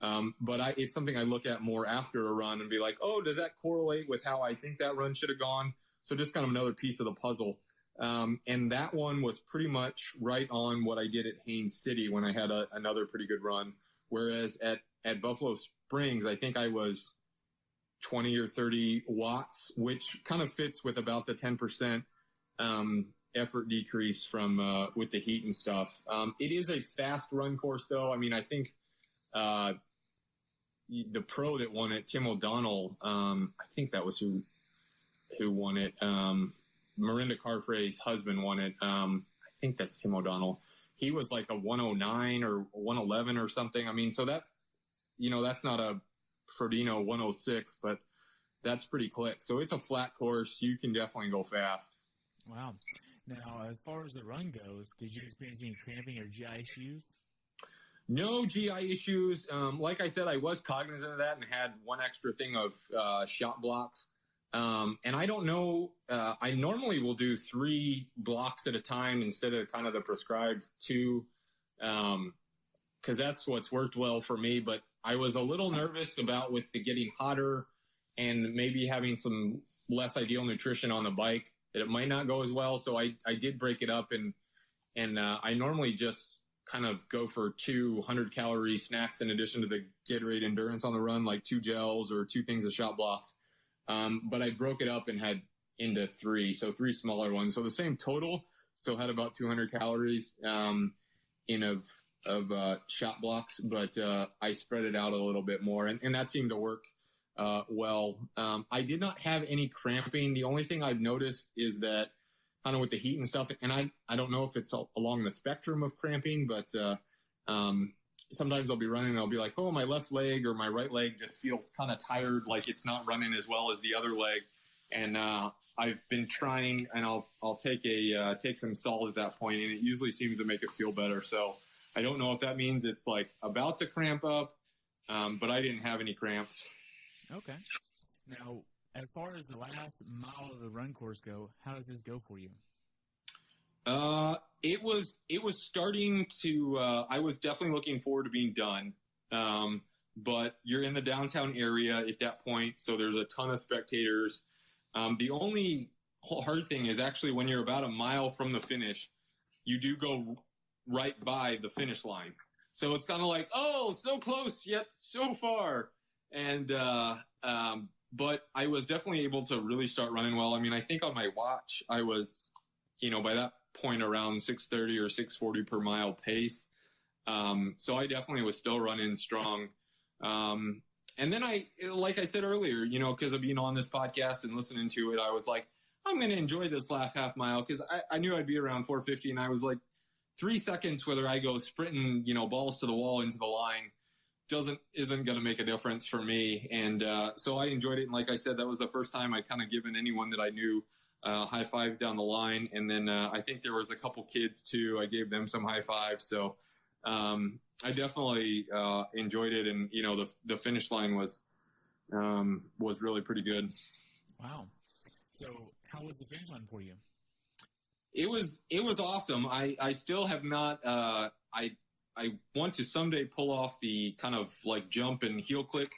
But it's something I look at more after a run and be like, oh, does that correlate with how I think that run should have gone? So just kind of another piece of the puzzle. And that one was pretty much right on what I did at Haines City when I had another pretty good run. Whereas at Buffalo Springs, I think I was 20 or 30 watts, which kind of fits with about the 10% effort decrease from with the heat and stuff. It is a fast run course, though. I mean, I think the pro that won it, Tim O'Donnell, I think that was who won it. Miranda Carfrey's husband won it. I think that's Tim O'Donnell. He was like a 109 or 111 or something. I mean, so that, that's not a Frodeno 106, but that's pretty quick. So it's a flat course. You can definitely go fast. Wow. Now, as far as the run goes, did you experience any cramping or GI issues? No GI issues. Like I said, I was cognizant of that and had one extra thing of shot blocks. And I don't know, I normally will do 3 blocks at a time instead of kind of the prescribed 2, because that's what's worked well for me. But I was a little nervous about with the getting hotter and maybe having some less ideal nutrition on the bike, that it might not go as well. So I did break it up, and I normally just kind of go for 200-calorie snacks in addition to the Gatorade Endurance on the run, like 2 gels or 2 things of shot blocks. But I broke it up and had into 3, so 3 smaller ones. So the same total, still had about 200 calories of shot blocks, but I spread it out a little bit more, and that seemed to work well. I did not have any cramping. The only thing I've noticed is that kind of with the heat and stuff, and I don't know if it's along the spectrum of cramping, but sometimes I'll be running and I'll be like, oh, my left leg or my right leg just feels kind of tired, like it's not running as well as the other leg. And I've been trying, and I'll take some salt at that point, and it usually seems to make it feel better. So I don't know if that means it's like about to cramp up, but I didn't have any cramps. Okay. Now, as far as the last mile of the run course go, how does this go for you? It was starting to, I was definitely looking forward to being done. But you're in the downtown area at that point, so there's a ton of spectators. The only hard thing is actually when you're about a mile from the finish, you do go right by the finish line. So it's kind of like, oh, so close yet so far. And, but I was definitely able to really start running well. I mean, I think on my watch, I was, by that point around 6:30 or 6:40 per mile pace. So I definitely was still running strong. And then like I said earlier, because of being on this podcast and listening to it, I was like, I'm going to enjoy this last half mile because I knew I'd be around 4:50, and I was like 3 seconds, whether I go sprinting, balls to the wall into the line isn't going to make a difference for me. And, so I enjoyed it. And like I said, that was the first time I'd kind of given anyone that I knew high five down the line. And then, I think there was a couple kids too. I gave them some high fives. So, I definitely, enjoyed it. And, the finish line was really pretty good. Wow. So how was the finish line for you? It was awesome. I still have not, I want to someday pull off the kind of like jump and heel click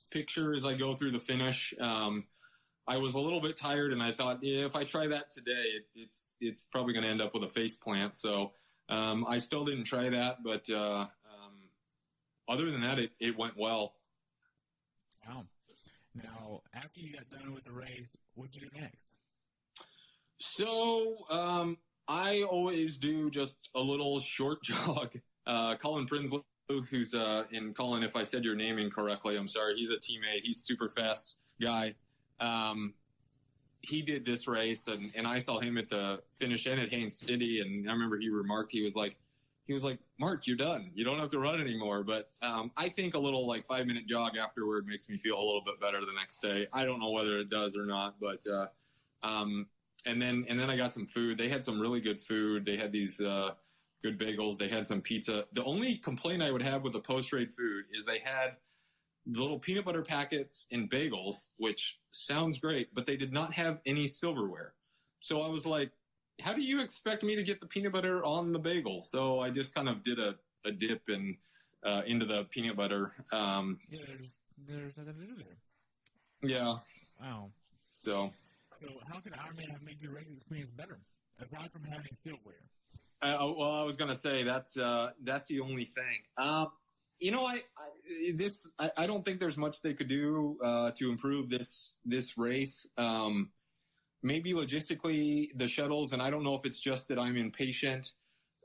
picture as I go through the finish. I was a little bit tired, and I thought, if I try that today, it's probably going to end up with a face plant. So, I still didn't try that, but, other than that, it went well. Wow. Now, after you got done with the race, what did you do next? So, I always do just a little short jog. Colin Prinsloo, who's, and Colin, if I said your name incorrectly, I'm sorry. He's a teammate. He's a super fast guy. He did this race, and I saw him at the finish and at Haines City. And I remember he remarked, he was like, Mark, you're done. You don't have to run anymore. But, I think a little 5-minute jog afterward makes me feel a little bit better the next day. I don't know whether it does or not, but, and then I got some food. They had some really good food. They had these, good bagels. They had some pizza. The only complaint I would have with the post-race food is they had little peanut butter packets and bagels, which sounds great, but they did not have any silverware. So I was like, how do you expect me to get the peanut butter on the bagel? So I just kind of did a dip and into the peanut butter. Yeah, there's nothing to do there. Yeah. Wow. So how can Ironman have made your race experience better, aside from having silverware? Well, I was going to say that's the only thing. I don't think there's much they could do to improve this race. Maybe logistically the shuttles, and I don't know if it's just that I'm impatient.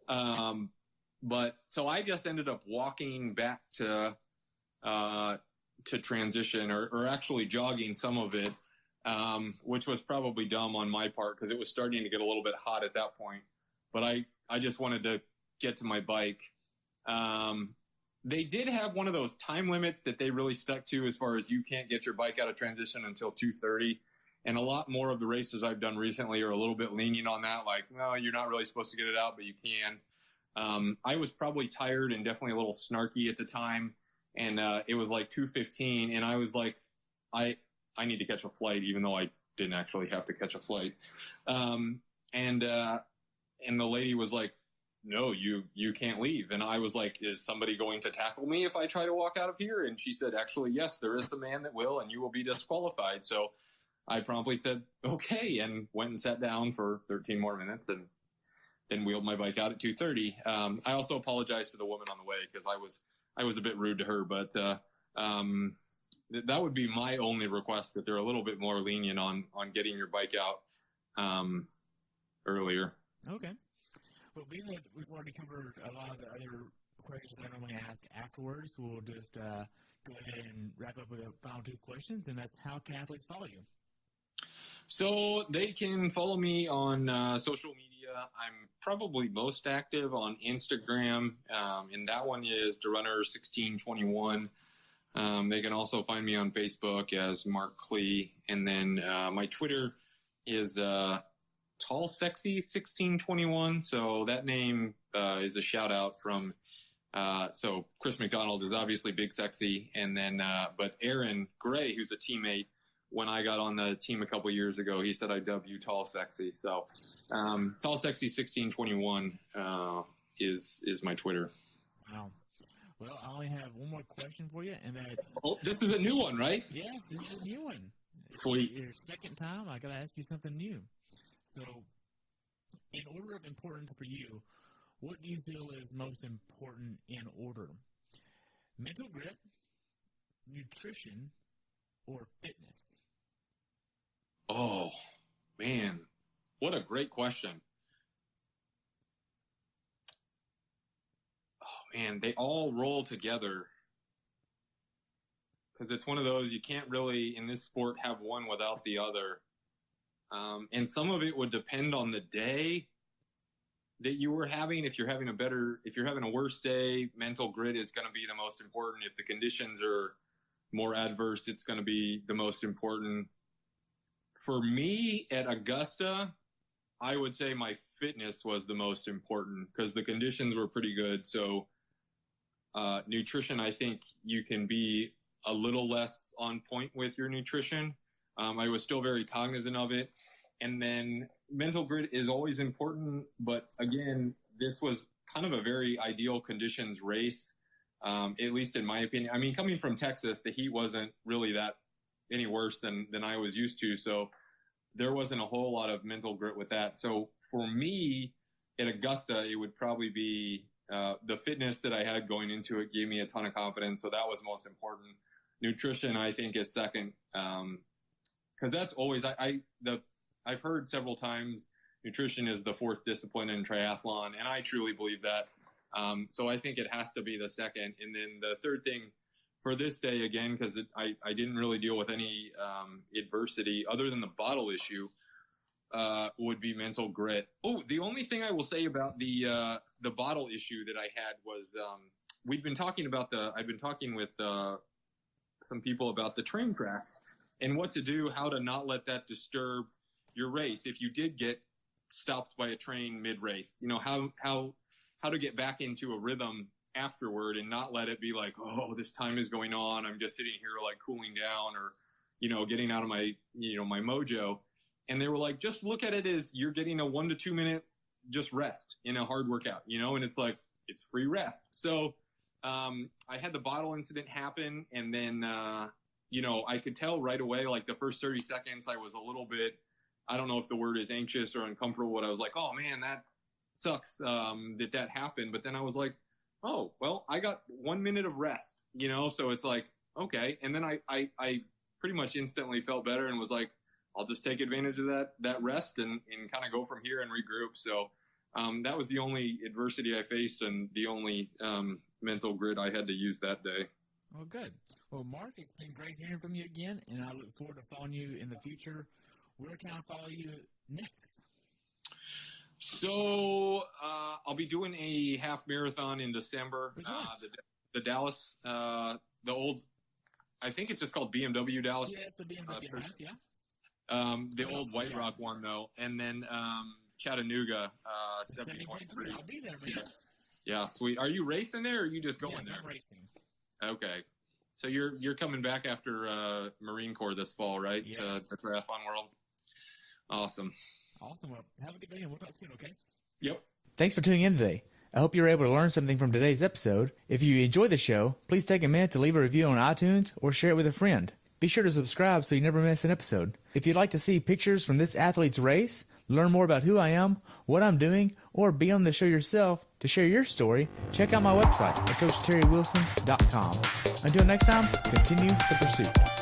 But so I just ended up walking back to transition, or actually jogging some of it, which was probably dumb on my part because it was starting to get a little bit hot at that point. But I just wanted to get to my bike. They did have one of those time limits that they really stuck to as far as you can't get your bike out of transition until 2:30. And a lot more of the races I've done recently are a little bit lenient on that. Like, no, you're not really supposed to get it out, but you can. I was probably tired and definitely a little snarky at the time. And it was like 2:15. And I was like, I need to catch a flight, even though I didn't actually have to catch a flight. And the lady was like, no, you can't leave. And I was like, is somebody going to tackle me if I try to walk out of here? And she said, actually, yes, there is a man that will, and you will be disqualified. So I promptly said, okay, and went and sat down for 13 more minutes and then wheeled my bike out at 2:30. I also apologized to the woman on the way because I was a bit rude to her, but that would be my only request, that they're a little bit more lenient on getting your bike out earlier. Okay. Well, being that we've already covered a lot of the other questions I normally ask afterwards, we'll just go ahead and wrap up with the final two questions, and that's how can athletes follow you? So they can follow me on social media. I'm probably most active on Instagram, and that one is TheRunner1621. They can also find me on Facebook as Mark Clee, and then my Twitter is Tall Sexy 1621. So that name is a shout out from so Chris McDonald is obviously Big Sexy, and then but Aaron Gray, who's a teammate, when I got on the team a couple years ago. He said I dub you Tall Sexy. So Tall Sexy 1621 is my Twitter. Wow. Well, I only have one more question for you, and that's... Oh, this is a new one, right? Yes, this is a new one. Sweet. Your second time, I got to ask you something new. So, in order of importance for you, what do you feel is most important in order? Mental grit, nutrition, or fitness? Oh, man. What a great question. Oh, man, they all roll together. Because it's one of those, you can't really, in this sport, have one without the other. And some of it would depend on the day that you were having. If you're having a worse day, mental grit is going to be the most important. If the conditions are more adverse, it's going to be the most important. For me at Augusta, I would say my fitness was the most important because the conditions were pretty good. So nutrition, I think you can be a little less on point with your nutrition. I was still very cognizant of it. And then mental grit is always important. But again, this was kind of a very ideal conditions race, at least in my opinion. I mean, coming from Texas, the heat wasn't really that any worse than I was used to. So there wasn't a whole lot of mental grit with that. So for me at Augusta, it would probably be the fitness that I had going into it gave me a ton of confidence. So that was most important. Nutrition, I think, is second. Because that's always, I've heard several times nutrition is the fourth discipline in triathlon, and I truly believe that. So I think it has to be the second. And then the third thing for this day, again, because I didn't really deal with any adversity other than the bottle issue, would be mental grit. Oh, the only thing I will say about the bottle issue that I had was I've been talking with some people about the train tracks and what to do, how to not let that disturb your race. If you did get stopped by a train mid-race, how to get back into a rhythm afterward and not let it be like, oh, this time is going on, I'm just sitting here like cooling down or, getting out of my, my mojo. And they were like, just look at it as you're getting a 1 to 2 minute just rest in a hard workout, and it's like, it's free rest. So, I had the bottle incident happen, and then, I could tell right away, like the first 30 seconds, I was a little bit, I don't know if the word is anxious or uncomfortable, but I was like, oh man, that sucks, that happened. But then I was like, oh, well, I got 1 minute of rest, so it's like, okay. And then I pretty much instantly felt better and was like, I'll just take advantage of that rest and kind of go from here and regroup. So, that was the only adversity I faced and the only, mental grit I had to use that day. Well, good. Well, Mark, it's been great hearing from you again, and I look forward to following you in the future. Where can I follow you next? So, I'll be doing a half marathon in December. The Dallas, the old, I think it's just called BMW Dallas. Yeah, it's the BMW half, yeah. The old White Rock one, though. And then Chattanooga, 70.3. I'll be there, man. Yeah, sweet. Are you racing there, or are you just going there? I'm racing. Okay. So you're coming back after Marine Corps this fall, right? Yes. To Triathlon World. Awesome. Awesome. Well, have a good day, and we'll talk soon, okay? Yep. Thanks for tuning in today. I hope you were able to learn something from today's episode. If you enjoyed the show, please take a minute to leave a review on iTunes or share it with a friend. Be sure to subscribe so you never miss an episode. If you'd like to see pictures from this athlete's race, learn more about who I am, what I'm doing, or be on the show yourself to share your story, check out my website at CoachTerryWilson.com. Until next time, continue the pursuit.